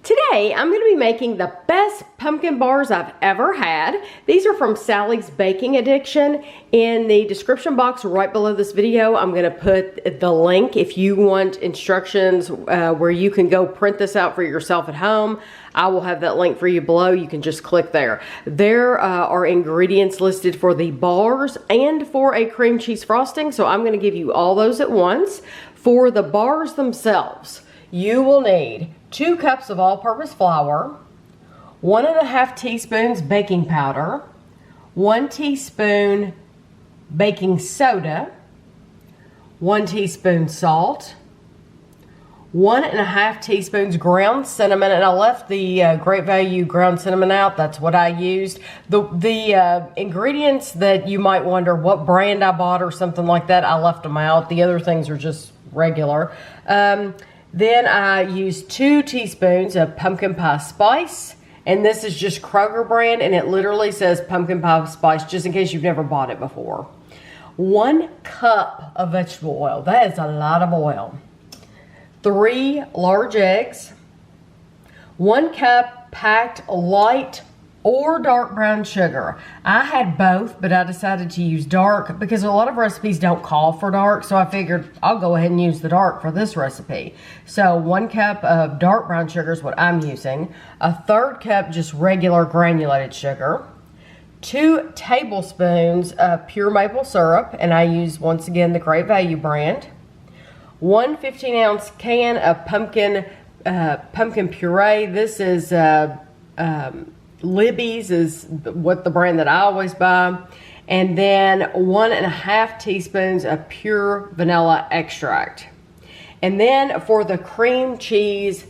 Today, I'm going to be making the best pumpkin bars I've ever had. These are from Sally's Baking Addiction. In the description box right below this video, I'm going to put the link if you want instructions where you can go print this out for yourself at home. I will have that link for you below. You can just click there. There are ingredients listed for the bars and for a cream cheese frosting, so I'm going to give you all those at once. For the bars themselves, you will need 2 cups of all-purpose flour, 1.5 teaspoons baking powder, 1 teaspoon baking soda, 1 teaspoon salt, 1.5 teaspoons ground cinnamon, and I left the Great Value ground cinnamon out. That's what I used. The ingredients that you might wonder what brand I bought or something like that, I left them out. The other things are just regular. Then I used 2 teaspoons of pumpkin pie spice, and this is just Kroger brand, and it literally says pumpkin pie spice, just in case you've never bought it before. 1 cup of vegetable oil. That is a lot of oil. 3 large eggs. 1 cup packed light or dark brown sugar. I had both, but I decided to use dark because a lot of recipes don't call for dark, so I figured I'll go ahead and use the dark for this recipe. So 1 cup of dark brown sugar is what I'm using. 1/3 cup just regular granulated sugar. 2 tablespoons of pure maple syrup, and I use once again the Great Value brand. 1 15-ounce can of pumpkin puree. This is Libby's is what the brand that I always buy. And then 1.5 teaspoons of pure vanilla extract. And then for the cream cheese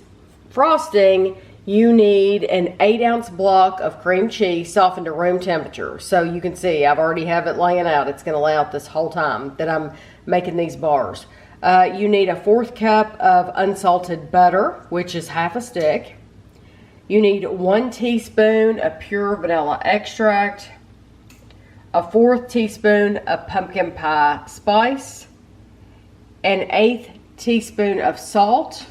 frosting, you need an 8-ounce block of cream cheese softened to room temperature. So you can see I've already have it laying out. It's going to lay out this whole time that I'm making these bars. You need a 1/4 cup of unsalted butter, which is half a stick. You need 1 teaspoon of pure vanilla extract, a 1/4 teaspoon of pumpkin pie spice, an 1/8 teaspoon of salt,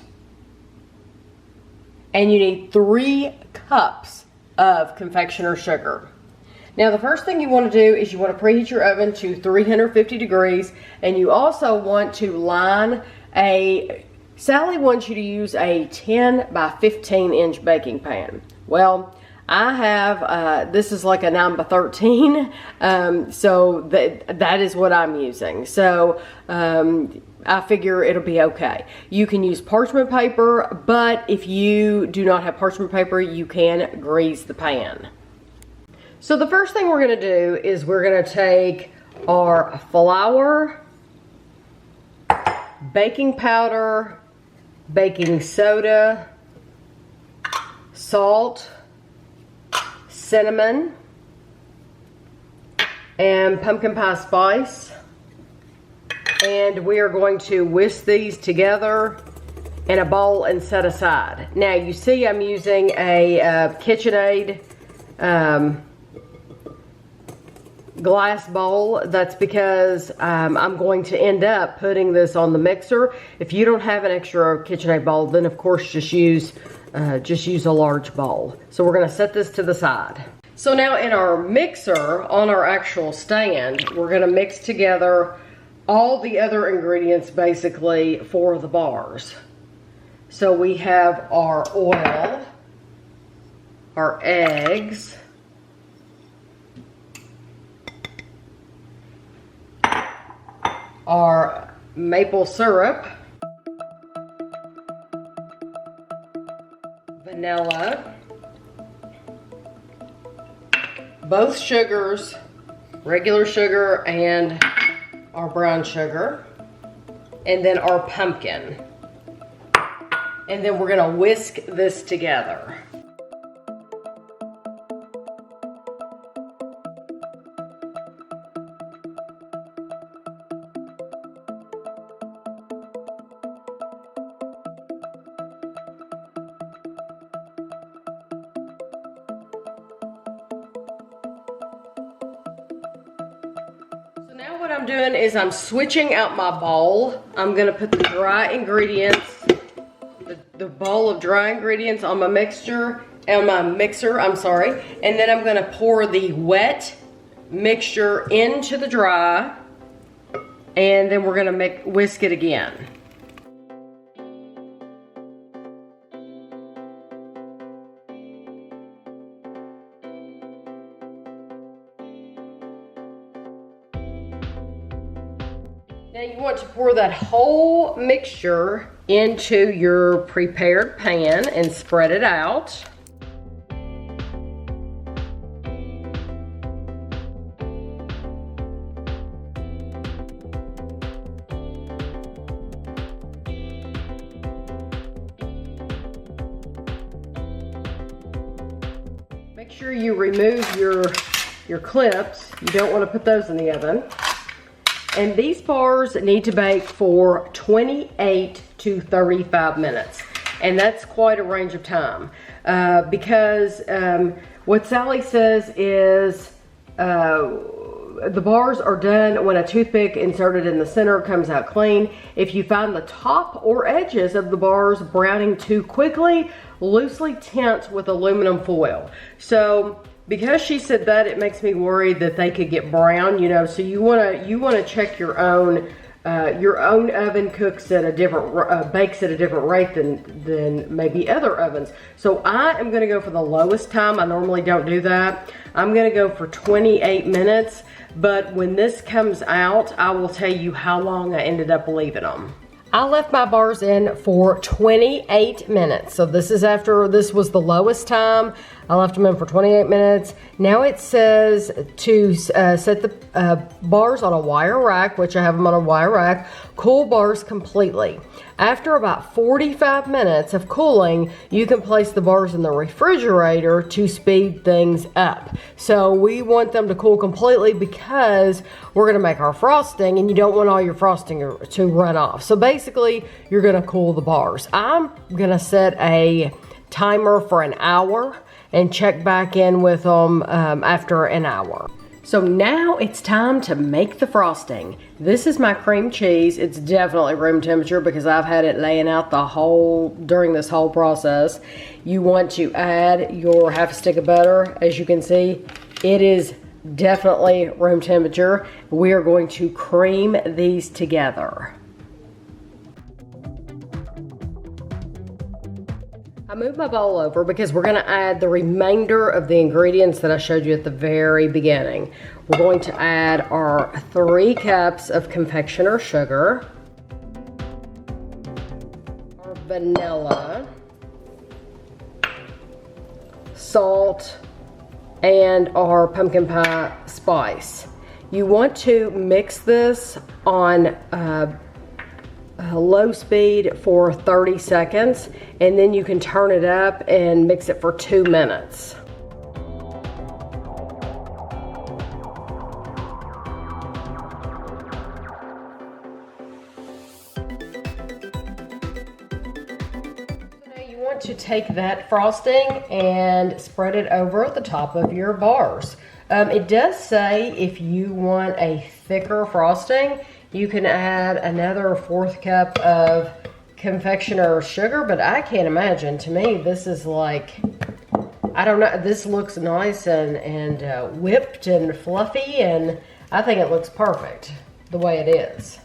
and you need 3 cups of confectioner's sugar. Now, the first thing you want to do is you want to preheat your oven to 350 degrees, and you also want to line Sally wants you to use a 10 by 15 inch baking pan. Well, I have, this is like a 9 by 13, so that is what I'm using. So I figure it'll be okay. You can use parchment paper, but if you do not have parchment paper, you can grease the pan. So the first thing we're going to do is we're going to take our flour, baking powder, baking soda, salt, cinnamon, and pumpkin pie spice. And we are going to whisk these together in a bowl and set aside. Now you see I'm using a KitchenAid glass bowl. That's because I'm going to end up putting this on the mixer. If you don't have an extra KitchenAid bowl, then of course just use a large bowl. So we're going to set this to the side. So now in our mixer on our actual stand, we're going to mix together all the other ingredients basically for the bars. So we have our oil, our eggs, our maple syrup, vanilla, both sugars, regular sugar and our brown sugar, and then our pumpkin. And then we're going to whisk this together. Now what I'm doing is I'm switching out my bowl. I'm gonna put the dry ingredients the bowl of dry ingredients on my mixer, I'm sorry. And then I'm gonna pour the wet mixture into the dry, and then we're gonna whisk it again. Now you want to pour that whole mixture into your prepared pan and spread it out. Make sure you remove your clips. You don't want to put those in the oven. And these bars need to bake for 28 to 35 minutes. And that's quite a range of time. Because what Sally says is the bars are done when a toothpick inserted in the center comes out clean. If you find the top or edges of the bars browning too quickly, loosely tint with aluminum foil. So because she said that, it makes me worried that they could get brown, you know. So you wanna check your own oven cooks at a different bakes at a different rate than maybe other ovens. So I am gonna go for the lowest time. I normally don't do that. I'm gonna go for 28 minutes. But when this comes out, I will tell you how long I ended up leaving them. I left my bars in for 28 minutes. So this is after, this was the lowest time. I left them in for 28 minutes. Now it says to set the bars on a wire rack, which I have them on a wire rack, cool bars completely. After about 45 minutes of cooling, you can place the bars in the refrigerator to speed things up. So we want them to cool completely because we're gonna make our frosting and you don't want all your frosting to run off. So basically, you're gonna cool the bars. I'm gonna set a timer for an hour and check back in with them after an hour. So now it's time to make the frosting. This is my cream cheese. It's definitely room temperature because I've had it laying out during this whole process. You want to add your half a stick of butter. As you can see, it is definitely room temperature. We are going to cream these together. I moved my bowl over because we're gonna add the remainder of the ingredients that I showed you at the very beginning. We're going to add our 3 cups of confectioner sugar, our vanilla, salt, and our pumpkin pie spice. You want to mix this on low speed for 30 seconds, and then you can turn it up and mix it for 2 minutes. So now you want to take that frosting and spread it over the top of your bars. It does say if you want a thicker frosting, you can add another 1/4 cup of confectioner sugar, but I can't imagine. To me, this is like, I don't know, this looks nice and whipped and fluffy, and I think it looks perfect the way it is.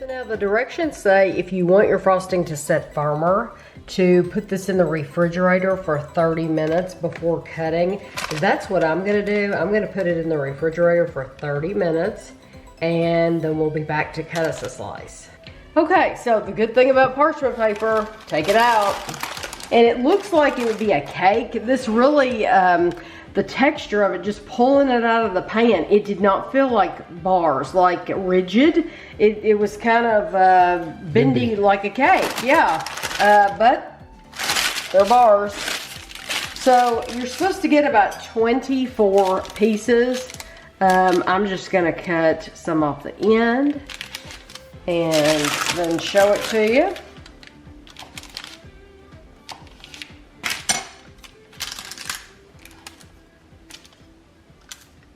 Now the directions say if you want your frosting to set firmer, to put this in the refrigerator for 30 minutes before cutting. That's what I'm gonna do. I'm gonna put it in the refrigerator for 30 minutes and then we'll be back to cut us a slice. Okay, so the good thing about parchment paper, take it out. And it looks like it would be a cake. This really, the texture of it, just pulling it out of the pan, it did not feel like bars, like rigid. It was kind of bendy like a cake, yeah. But they're bars. So you're supposed to get about 24 pieces I'm just gonna cut some off the end and then show it to you.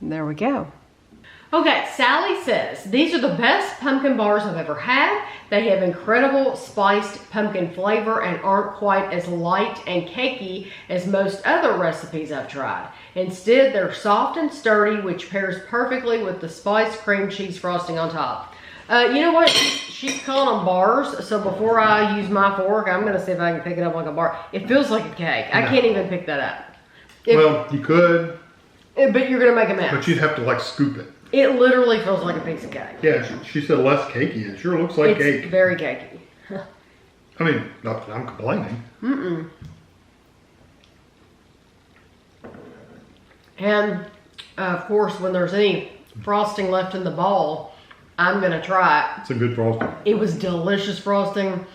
There we go. Okay, Sally says, these are the best pumpkin bars I've ever had. They have incredible spiced pumpkin flavor and aren't quite as light and cakey as most other recipes I've tried. Instead, they're soft and sturdy, which pairs perfectly with the spiced cream cheese frosting on top. You know what? She's calling them bars, so before I use my fork, I'm gonna see if I can pick it up like a bar. It feels like a cake. I can't even pick that up. Well, you could. But you're gonna make a mess. But you'd have to like scoop it. It literally feels like a piece of cake. Yeah, she said less cakey. It sure looks like cake. It's very cakey. I mean, not that I'm complaining. Mm-mm. And, of course, when there's any frosting left in the bowl, I'm going to try it. It's a good frosting. It was delicious frosting.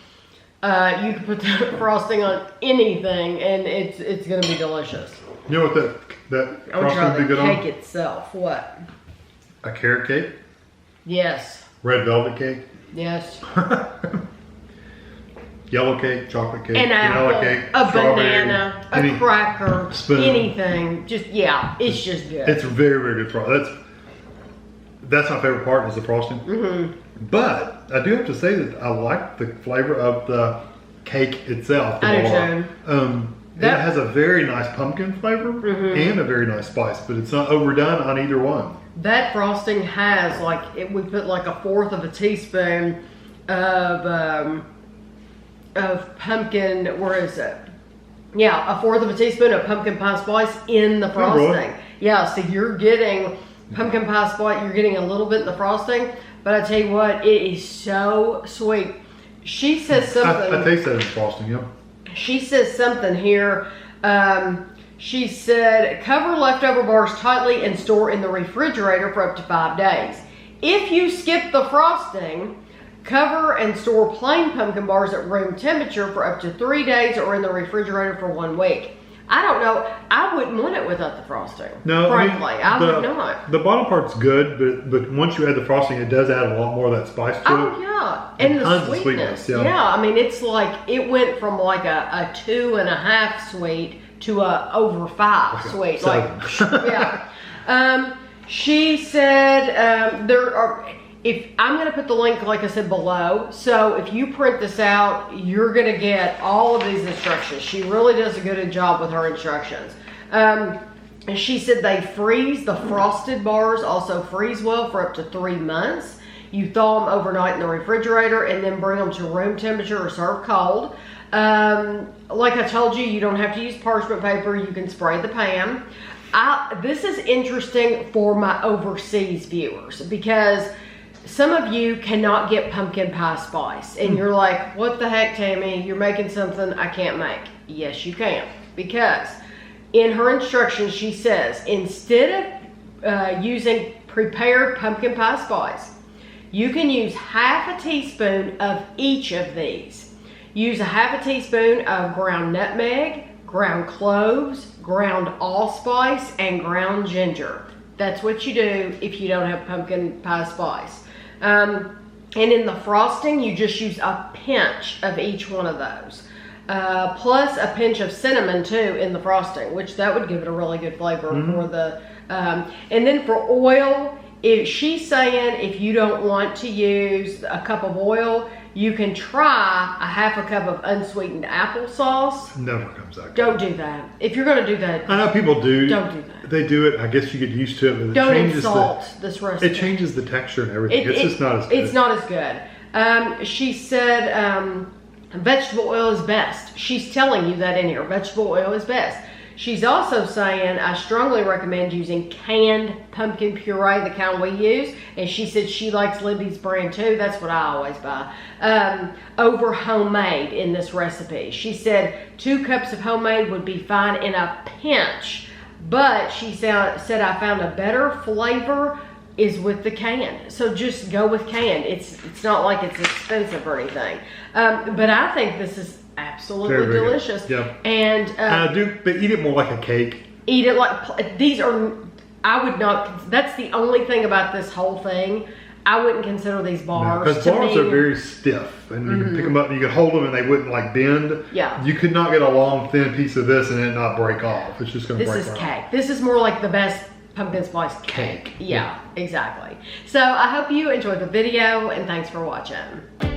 You can put that frosting on anything, and it's going to be delicious. You know what that frosting would be good on? I would try the cake itself. What? A carrot cake? Yes. Red velvet cake? Yes. Yellow cake, chocolate cake, an vanilla apple, cake, a strawberry, banana, a cracker, spoon. anything. Just, yeah, it's just good. It's very, very good frosting. That's my favorite part is the frosting. Mm-hmm. But I do have to say that I like the flavor of the cake itself. I do too. It has a very nice pumpkin flavor and a very nice spice, but it's not overdone on either one. That frosting has we put like 1/4 of a teaspoon of pumpkin. Where is it? Yeah, 1/4 of a teaspoon of pumpkin pie spice in the frosting. Oh, really? Yeah, so you're getting pumpkin pie spice. You're getting a little bit in the frosting, but I tell you what, it is so sweet. She says something. I taste that in the frosting, yeah. She says something here. She said, cover leftover bars tightly and store in the refrigerator for up to 5 days. If you skip the frosting, cover and store plain pumpkin bars at room temperature for up to 3 days or in the refrigerator for 1 week. I don't know. I wouldn't want it without the frosting. No, frankly, I would not. The bottom part's good, but once you add the frosting, it does add a lot more of that spice to it. Oh yeah, and the sweetness. Yeah, I mean, it's like it went from like a 2.5 sweet to a over 5 sweet. Yeah. She said there are. If I'm going to put the link, like I said, below. So if you print this out, you're going to get all of these instructions. She really does a good job with her instructions. And she said they freeze. The frosted bars also freeze well for up to 3 months. You thaw them overnight in the refrigerator and then bring them to room temperature or serve cold. Like I told you, you don't have to use parchment paper. You can spray the pan. This is interesting for my overseas viewers because some of you cannot get pumpkin pie spice and you're like, what the heck, Tammy, you're making something I can't make. Yes, you can, because in her instructions, she says, instead of using prepared pumpkin pie spice, you can use half a teaspoon of each of these. Use a half a teaspoon of ground nutmeg, ground cloves, ground allspice, and ground ginger. That's what you do if you don't have pumpkin pie spice. And in the frosting, you just use a pinch of each one of those. Plus a pinch of cinnamon too in the frosting, which that would give it a really good flavor for the, and then for oil, if she's saying if you don't want to use a cup of oil, you can try a half a cup of unsweetened applesauce. Never comes out good. Don't do that. If you're going to do that, I know people do. Don't do that. They do it. I guess you get used to it. But don't insult this recipe. It changes the texture and everything. It's just not as good. It's not as good. She said vegetable oil is best. She's telling you that in here. Vegetable oil is best. She's also saying, I strongly recommend using canned pumpkin puree, the kind we use. And she said she likes Libby's brand too. That's what I always buy. Over homemade in this recipe. She said 2 cups of homemade would be fine in a pinch. But she said I found a better flavor is with the canned. So just go with canned. It's not like it's expensive or anything. But I think this is absolutely very, very delicious. Yep. And but eat it more like a cake. Eat it like these are I would not, that's the only thing about this whole thing. I wouldn't consider these bars. Because bars are very stiff, and you can pick them up and you could hold them and they wouldn't like bend. Yeah. You could not get a long, thin piece of this and it not break off. It's just going to break off. This is cake. This is more like the best pumpkin spice cake. Yeah, exactly. So I hope you enjoyed the video, and thanks for watching.